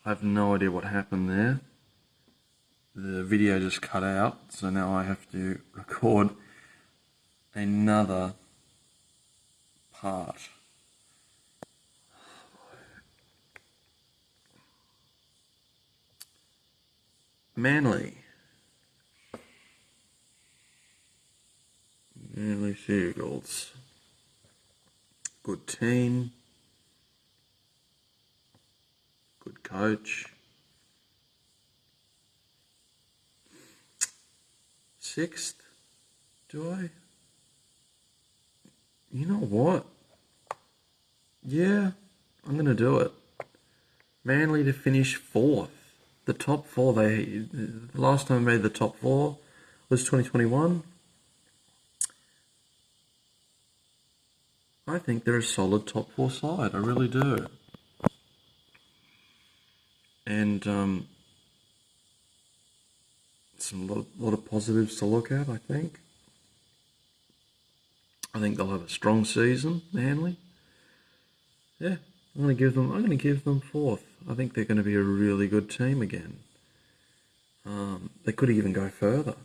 I have no idea what happened there. The video just cut out, so now I have to record another part. Manly Seagulls. Good team. Good coach. 6th? Do I? You know what? Yeah, I'm going to do it. Manly to finish 4th. The top 4, the last time I made the top 4 was 2021. I think they're a solid top 4 side. I really do. And some lot of positives to look at, I think. I think they'll have a strong season, Manly. Yeah, I'm going to give them 4th. I think they're going to be a really good team again. They could even go further.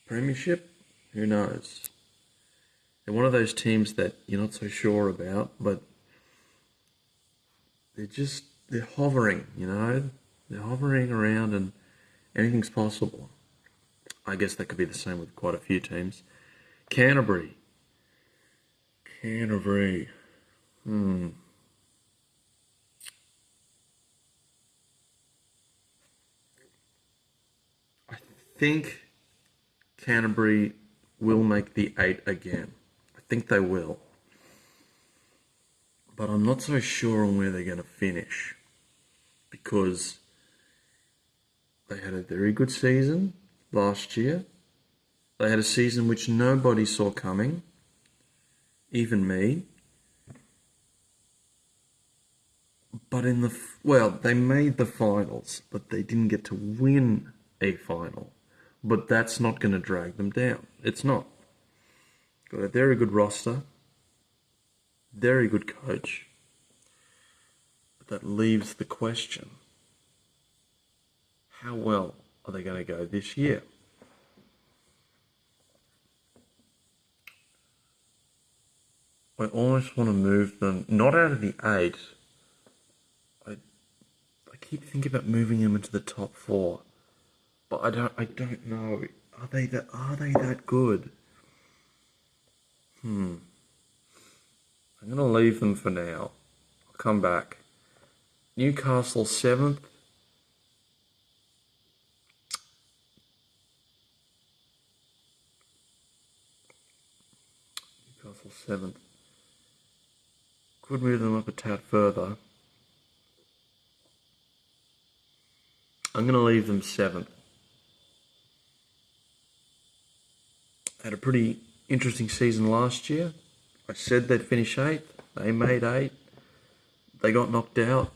Premiership? Who knows? They're one of those teams that you're not so sure about, but they're hovering, you know? They're hovering around and anything's possible. I guess that could be the same with quite a few teams. Canterbury. I think Canterbury will make the 8 again. I think they will. But I'm not so sure on where they're going to finish because they had a very good season last year. They had a season which nobody saw coming, even me. But they made the finals, but they didn't get to win a final. But that's not going to drag them down. It's not. Got a very good roster, very good coach. But that leaves the question, how well are they going to go this year? I almost want to move them, not out of the 8. I keep thinking about moving them into the top 4. But I don't know. Are they that good? I'm going to leave them for now. I'll come back. Newcastle 7th. Newcastle 7th. Could move them up a tad further. I'm going to leave them 7th. Had a pretty interesting season last year. I said they'd finish 8th. They made 8. They got knocked out,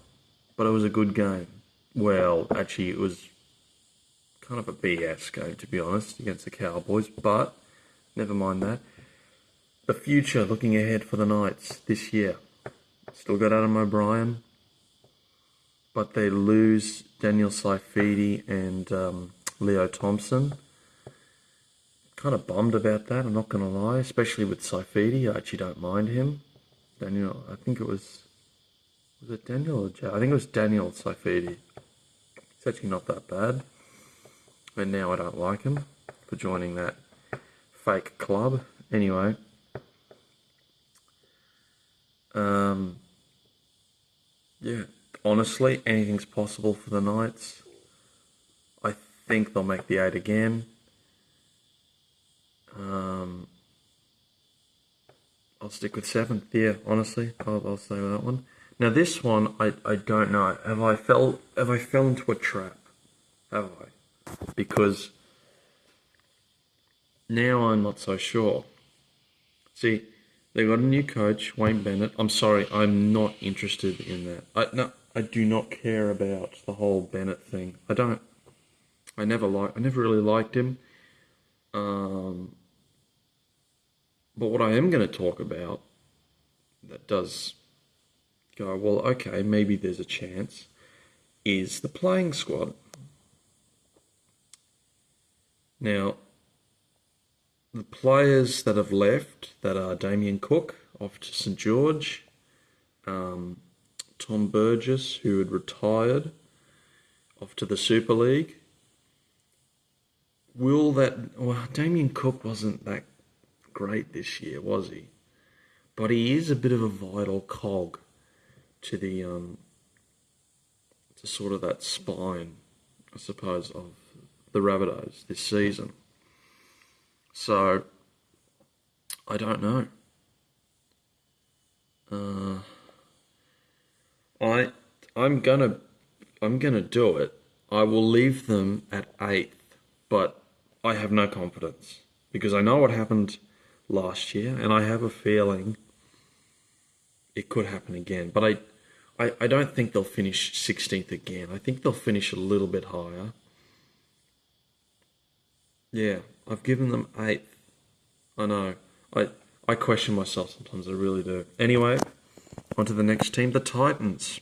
but it was a good game. Well, actually, it was kind of a BS game, to be honest, against the Cowboys, but never mind that. The future, looking ahead for the Knights this year. Still got Adam O'Brien, but they lose Daniel Saifidi and Leo Thompson. Kind of bummed about that, I'm not going to lie, especially with Saifidi. I actually don't mind him. Daniel, I think it was it Daniel or Joe? I think it was Daniel Saifidi. It's actually not that bad. And now I don't like him for joining that fake club. Anyway. Yeah, honestly, anything's possible for the Knights. I think they'll make the 8 again. I'll stick with 7th, yeah, honestly. I'll stay with that one. Now this one, I don't know. Have I fell into a trap? Have I? Because now I'm not so sure. See, they got a new coach, Wayne Bennett. I'm sorry, I'm not interested in that. I do not care about the whole Bennett thing. I don't. I never really liked him. But what I am going to talk about that does go, well, okay, maybe there's a chance, is the playing squad. Now, the players that have left, that are Damien Cook off to St George, Tom Burgess, who had retired, off to the Super League. Damien Cook wasn't that great this year, was he? But he is a bit of a vital cog to the to sort of that spine, I suppose, of the Rabbitohs this season. So I don't know. I'm gonna do it. I will leave them at 8th, but I have no confidence because I know what happened last year, and I have a feeling it could happen again. But I don't think they'll finish 16th again. I think they'll finish a little bit higher. Yeah, I've given them 8th. I know. I question myself sometimes, I really do. Anyway, on to the next team, the Titans.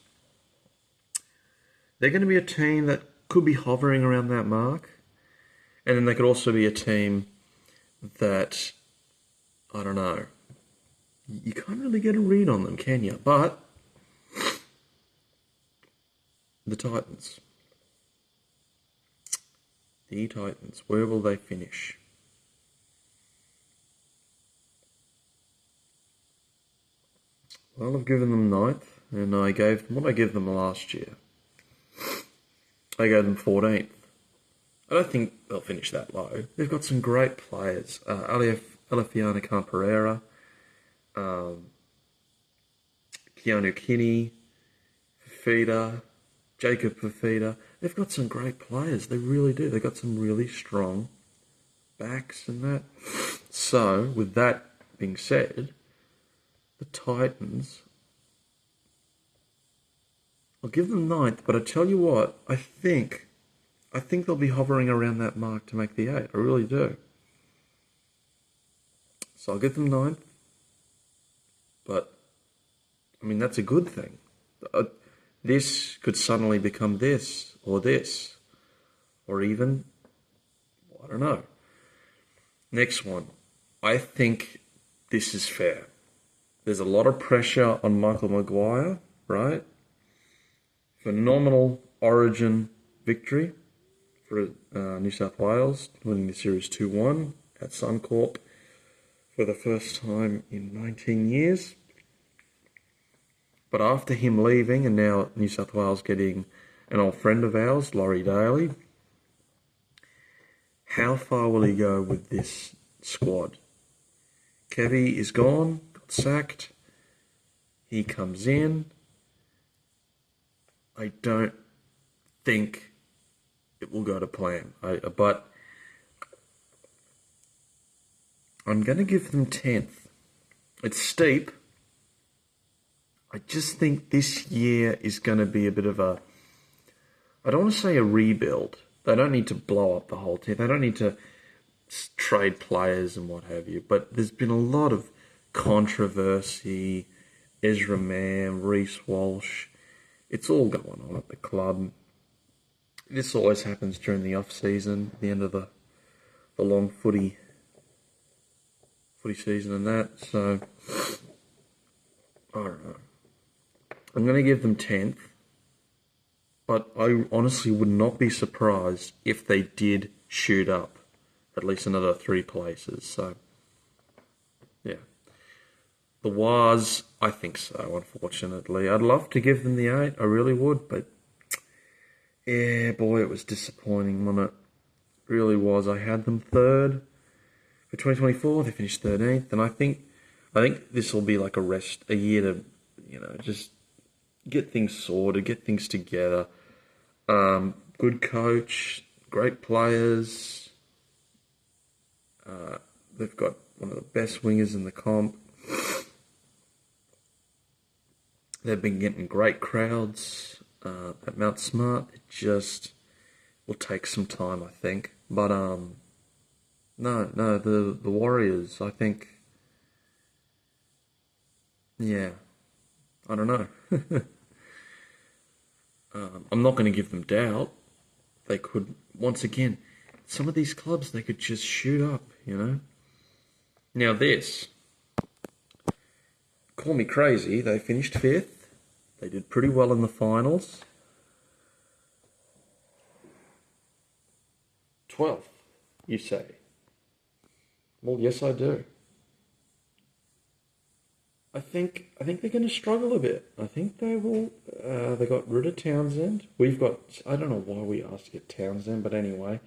They're going to be a team that could be hovering around that mark. And then they could also be a team that, I don't know, you can't really get a read on them, can you? But the Titans. The Titans. Where will they finish? Well, I've given them 9th, and I gave them last year? I gave them 14th. I don't think they'll finish that low. They've got some great players. Alefiana Camperera, Keanu Kinney, Fafita, Jacob Fafita. They've got some great players. They really do. They've got some really strong backs and that. So, with that being said, the Titans, I'll give them 9th, but I tell you what, I think they'll be hovering around that mark to make the 8. I really do. So I'll give them 9th. But, I mean, that's a good thing. This could suddenly become this, or even, I don't know. Next one. I think this is fair. There's a lot of pressure on Michael Maguire, right? Phenomenal Origin victory for New South Wales, winning the series 2-1 at Suncorp for the first time in 19 years. But after him leaving, and now New South Wales getting an old friend of ours, Laurie Daly, how far will he go with this squad? Kevy is gone, got sacked. He comes in. I don't think it will go to plan. But I'm going to give them 10th. It's steep. I just think this year is going to be a bit of a, I don't want to say a rebuild. They don't need to blow up the whole team. They don't need to trade players and what have you. But there's been a lot of controversy. Ezra Mann, Reece Walsh. It's all going on at the club. This always happens during the off-season, the end of the long footy season and that. So, I don't know. I'm going to give them 10th. But I honestly would not be surprised if they did shoot up at least another 3 places. So, yeah. The Waz, I think so, unfortunately. I'd love to give them the 8, I really would, but yeah, boy, it was disappointing, wasn't it? It really was. I had them 3rd for 2024. They finished 13th, and I think this will be like a year to, just get things sorted, get things together. Good coach, great players. They've got one of the best wingers in the comp. They've been getting great crowds at Mount Smart. It just will take some time, I think. But no, the Warriors, I think, yeah, I don't know. I'm not going to give them doubt. They could, once again, some of these clubs, they could just shoot up, you know. Now this, call me crazy, they finished 5th. They did pretty well in the finals. 12th, you say? Well, yes, I do. I think they're going to struggle a bit. I think they will. They got rid of Townsend. We've got. I don't know why we asked to get Townsend, but anyway,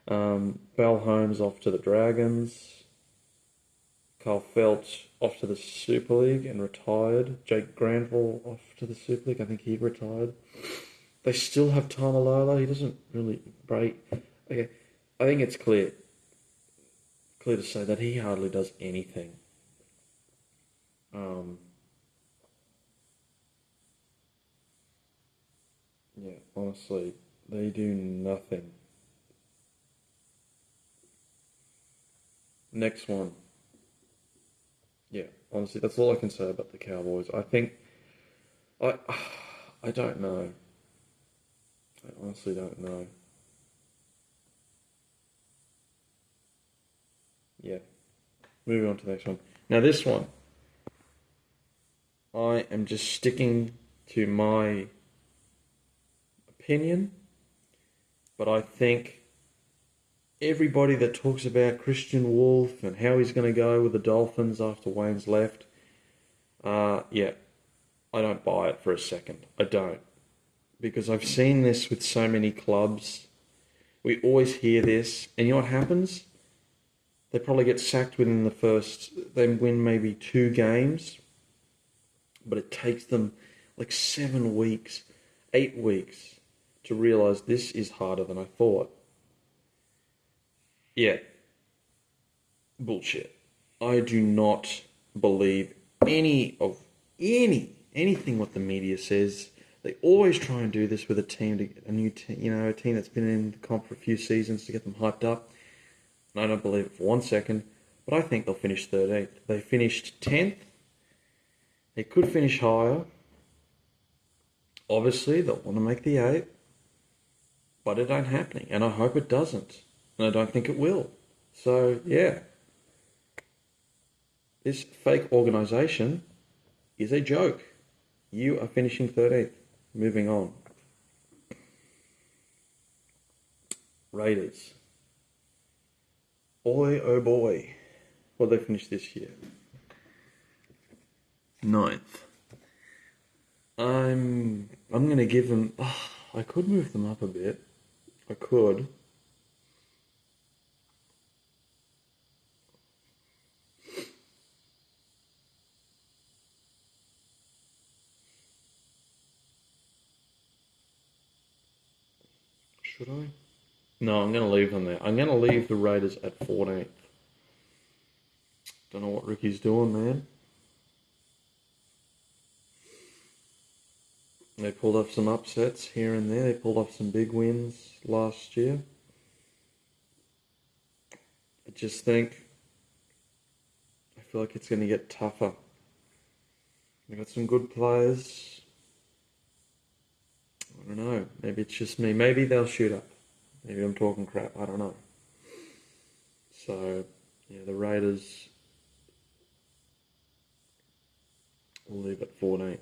Bell Holmes off to the Dragons. Carl Felch off to the Super League and retired. Jake Granville off to the Super League. I think he retired. They still have Tamalolo. He doesn't really break. Okay, I think it's clear to say that he hardly does anything. Yeah, honestly, they do nothing. Next one. Yeah, honestly, that's all I can say about the Cowboys. I I don't know. I honestly don't know. Yeah, moving on to the next one. Now this one, I am just sticking to my opinion, but I think everybody that talks about Christian Wolf and how he's going to go with the Dolphins after Wayne's left, yeah, I don't buy it for a second. I don't. Because I've seen this with so many clubs. We always hear this, and you know what happens? They probably get sacked within the first, they win maybe 2 games, but it takes them like 7 weeks, 8 weeks to realise this is harder than I thought. Yeah, bullshit. I do not believe anything what the media says. They always try and do this with a team, to get a new team, a team that's been in the comp for a few seasons to get them hyped up. And I don't believe it for 1 second, but I think they'll finish 13th. They finished 10th. They could finish higher. Obviously, they'll want to make the 8th, but it ain't happening, and I hope it doesn't, and I don't think it will. So, yeah. This fake organisation is a joke. You are finishing 13th. Moving on. Raiders. Boy, oh boy. What did they finish this year? 9th. I'm going to give them... I could move them up a bit. I could. Should I? No, I'm going to leave them there. I'm going to leave the Raiders at 14th. Don't know what Ricky's doing, man. They pulled off some upsets here and there. They pulled off some big wins last year. I just think... I feel like it's going to get tougher. They've got some good players. I don't know. Maybe it's just me. Maybe they'll shoot up. Maybe I'm talking crap. I don't know. So, yeah, the Raiders will leave at 14th.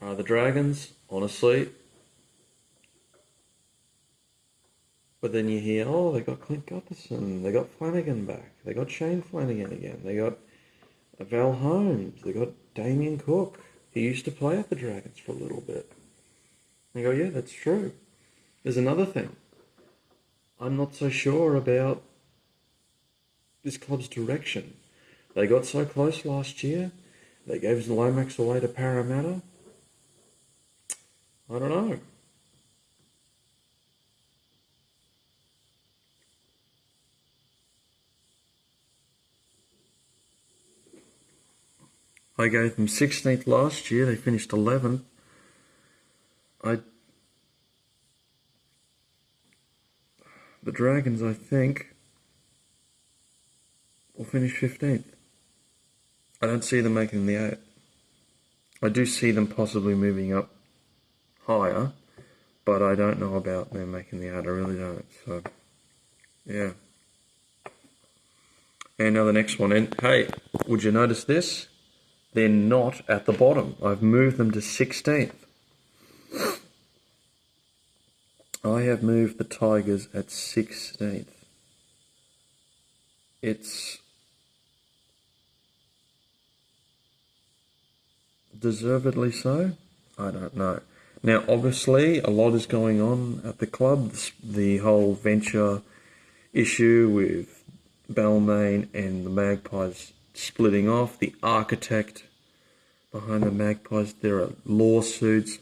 The Dragons, honestly. But then you hear, oh, they got Clint Gutherson. They got Flanagan back. They got Shane Flanagan again. They got Val Holmes. They got Damien Cook. He used to play at the Dragons for a little bit. I go, yeah, that's true. There's another thing. I'm not so sure about this club's direction. They got so close last year. They gave Lomax away to Parramatta. I don't know. I gave them 16th last year. They finished 11th. The Dragons, I think, will finish 15th. I don't see them making the 8. I do see them possibly moving up higher, but I don't know about them making the eight. I really don't. So, yeah. And now the next one. And hey, would you notice this? They're not at the bottom. I've moved them to 16th. I have moved the Tigers at 16th. It's deservedly so? I don't know. Now, obviously, a lot is going on at the club. The whole venture issue with Balmain and the Magpies splitting off. The architect behind the Magpies. There are lawsuits.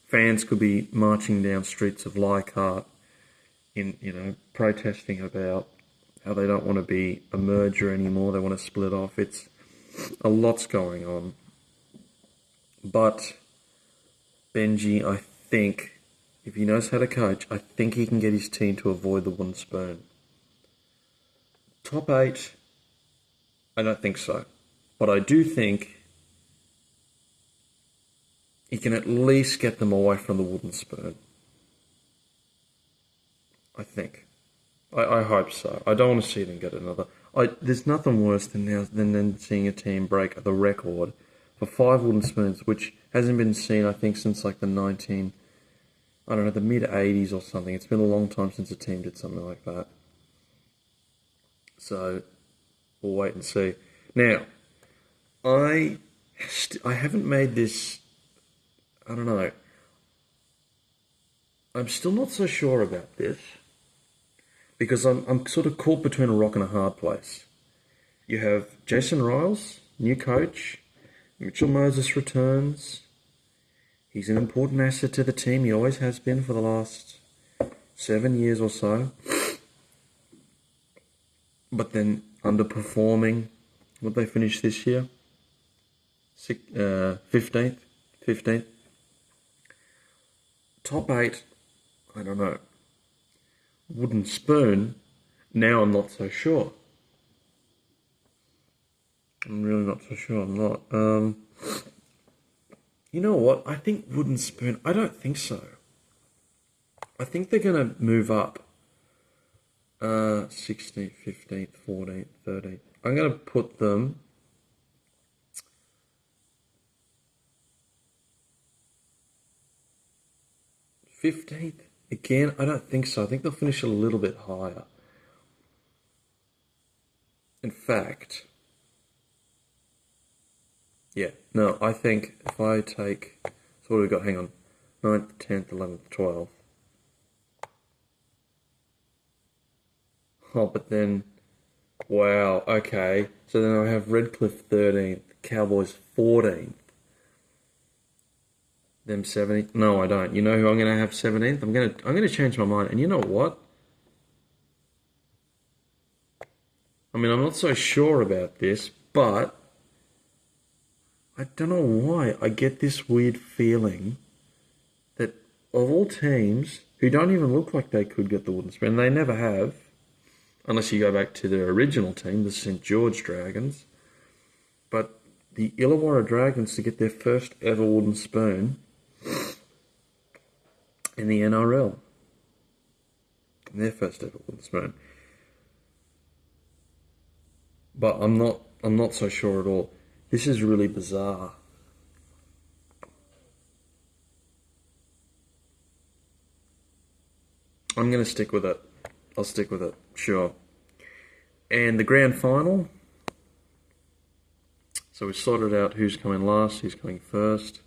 Fans could be marching down streets of Leichhardt protesting about how they don't want to be a merger anymore. They want to split off. It's a lot's going on. But Benji, I think, if he knows how to coach, I think he can get his team to avoid the wooden spoon. Top 8, I don't think so. But I do think he can at least get them away from the wooden spoon. I think. I hope so. I don't want to see them get another. There's nothing worse than seeing a team break the record for 5 wooden spoons, which hasn't been seen, I think, since like the mid-80s or something. It's been a long time since a team did something like that. So, we'll wait and see. Now, I haven't made this, I don't know. I'm still not so sure about this. Because I'm sort of caught between a rock and a hard place. You have Jason Riles, new coach. Mitchell Moses returns. He's an important asset to the team. He always has been for the last 7 years or so. But then underperforming. What they finish this year? 15th. Top 8, I don't know. Wooden spoon, now I'm not so sure. I'm really not so sure. I'm not. You know what? I think wooden spoon, I don't think so. I think they're going to move up. 16th, 15th, 14th, 13th. I'm going to put them... 15th? Again, I don't think so. I think they'll finish a little bit higher. In fact... Yeah, no, I think if I take... So what have we got? Hang on. 9th, 10th, 11th, 12th. Oh, but then... Wow, okay. So then I have Redcliffe 13th, Cowboys 14th. Them 17th? No, I don't. You know who I'm going to have 17th? I'm going to change my mind. And you know what? I mean, I'm not so sure about this, but I don't know why I get this weird feeling that of all teams who don't even look like they could get the wooden spoon, they never have, unless you go back to their original team, the St. George Dragons, but the Illawarra Dragons to get their first ever wooden spoon in the NRL. Their first ever wooden spoon. But I'm not so sure at all. This is really bizarre. I'm going to stick with it. I'll stick with it, sure. And the grand final. So we sorted out who's coming last, who's coming first.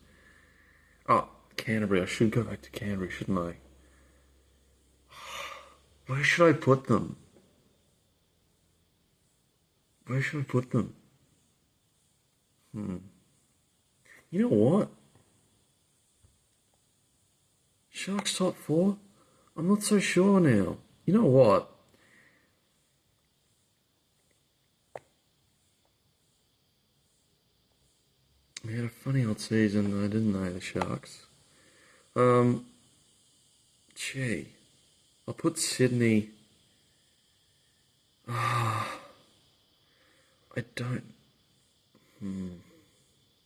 Oh, Canterbury. I should go back to Canterbury, shouldn't I? Where should I put them? Where should I put them? You know what? Sharks top 4? I'm not so sure now. You know what? They had a funny old season though, didn't they, the Sharks? Gee. I'll put Sydney... I don't...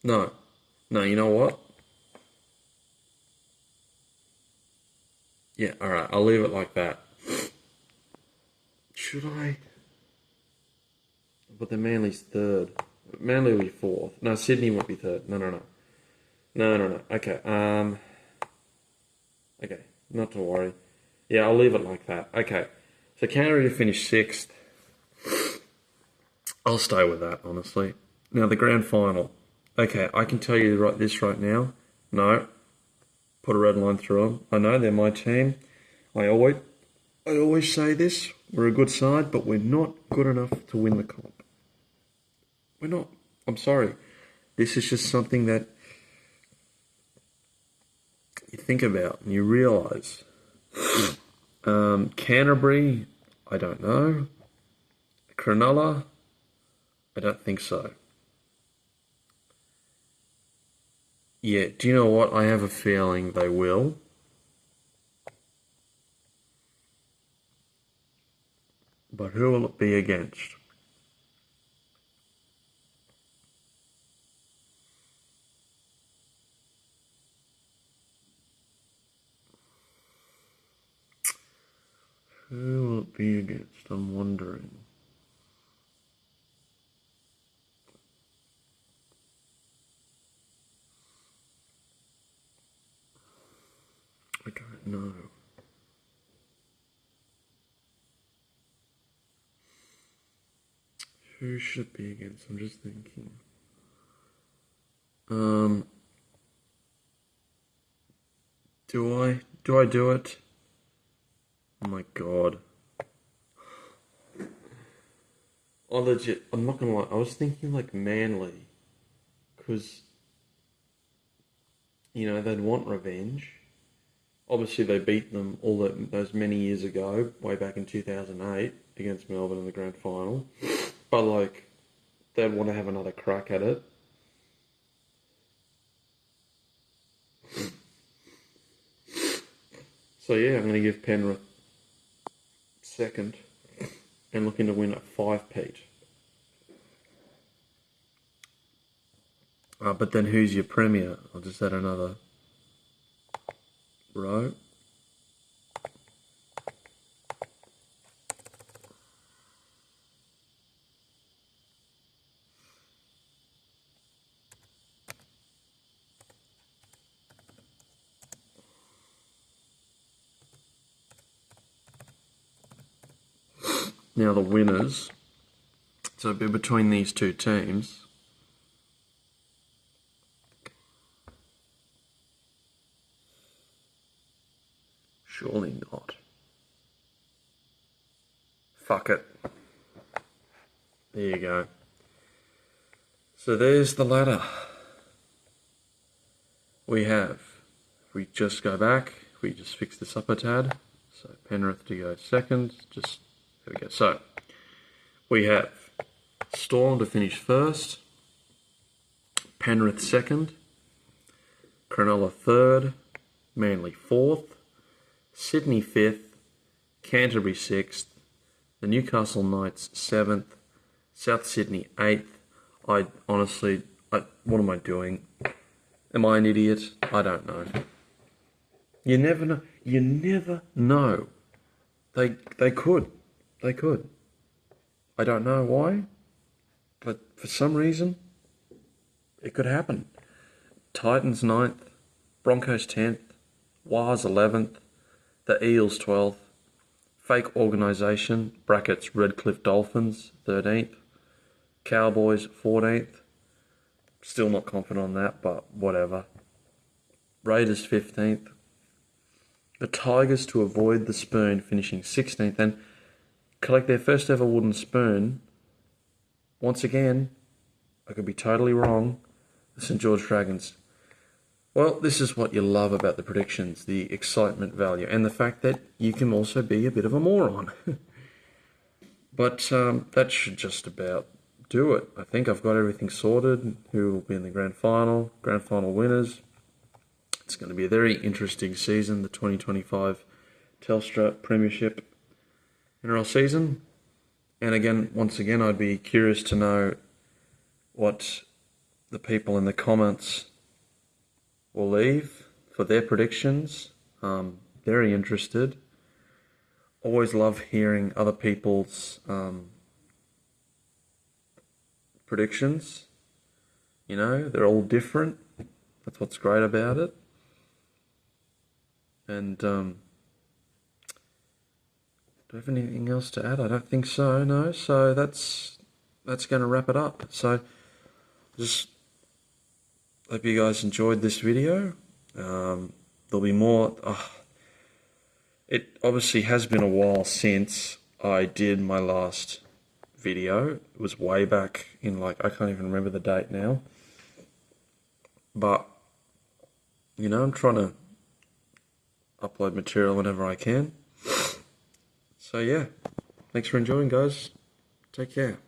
No. No, you know what? Yeah, all right. I'll leave it like that. Should I? But the Manly's third. Manly will be fourth. No, Sydney won't be third. No. Okay. Okay. Not to worry. Yeah, I'll leave it like that. Okay. So Canterbury to finish sixth. I'll stay with that, honestly. Now the grand final. Okay, I can tell you right now. No, put a red line through them. I know they're my team. I always say this. We're a good side, but we're not good enough to win the comp. We're not. I'm sorry. This is just something that you think about and you realise. Canterbury, I don't know. Cronulla, I don't think so. Yeah, do you know what? I have a feeling they will. But who will it be against? Who will it be against? I'm wondering. I don't know. Who should it be against? I'm just thinking. Do I do it? Oh my god. I'm not gonna lie, I was thinking like Manly. Because, they'd want revenge. Obviously, they beat them those many years ago, way back in 2008, against Melbourne in the grand final. But, they'd want to have another crack at it. So, yeah, I'm going to give Penrith second and looking to win at 5-peat. But then who's your premier? I'll just add another row. Now the winners, so it'll be between these two teams. Surely not. Fuck it. There you go. So there's the ladder. If we just go back, if we just fix this up a tad. So Penrith to go second, there we go. So we have Storm to finish first, Penrith second, Cronulla third, Manly fourth, Sydney fifth, Canterbury sixth, the Newcastle Knights seventh, South Sydney eighth. What am I doing? Am I an idiot? I don't know. You never know. You never know. They could. They could. I don't know why, but for some reason, it could happen. Titans 9th, Broncos 10th, Wars 11th, the Eels 12th, fake organisation, brackets Redcliffe Dolphins 13th, Cowboys 14th, still not confident on that, but whatever. Raiders 15th, the Tigers to avoid the spoon finishing 16th and collect their first ever wooden spoon. Once again, I could be totally wrong, the St. George Dragons. Well, this is what you love about the predictions, the excitement value, and the fact that you can also be a bit of a moron. But that should just about do it. I think I've got everything sorted. Who will be in the grand final winners. It's going to be a very interesting season, the 2025 Telstra Premiership NRL season. And once again, I'd be curious to know what the people in the comments will leave for their predictions. Very interested. Always love hearing other people's predictions. You know, they're all different. That's what's great about it. And do I have anything else to add? I don't think so, no. So that's going to wrap it up. So just hope you guys enjoyed this video. There'll be more. It obviously has been a while since I did my last video. It was way back in, like, I can't even remember the date now. But, you know, I'm trying to upload material whenever I can. So yeah, thanks for enjoying, guys. Take care.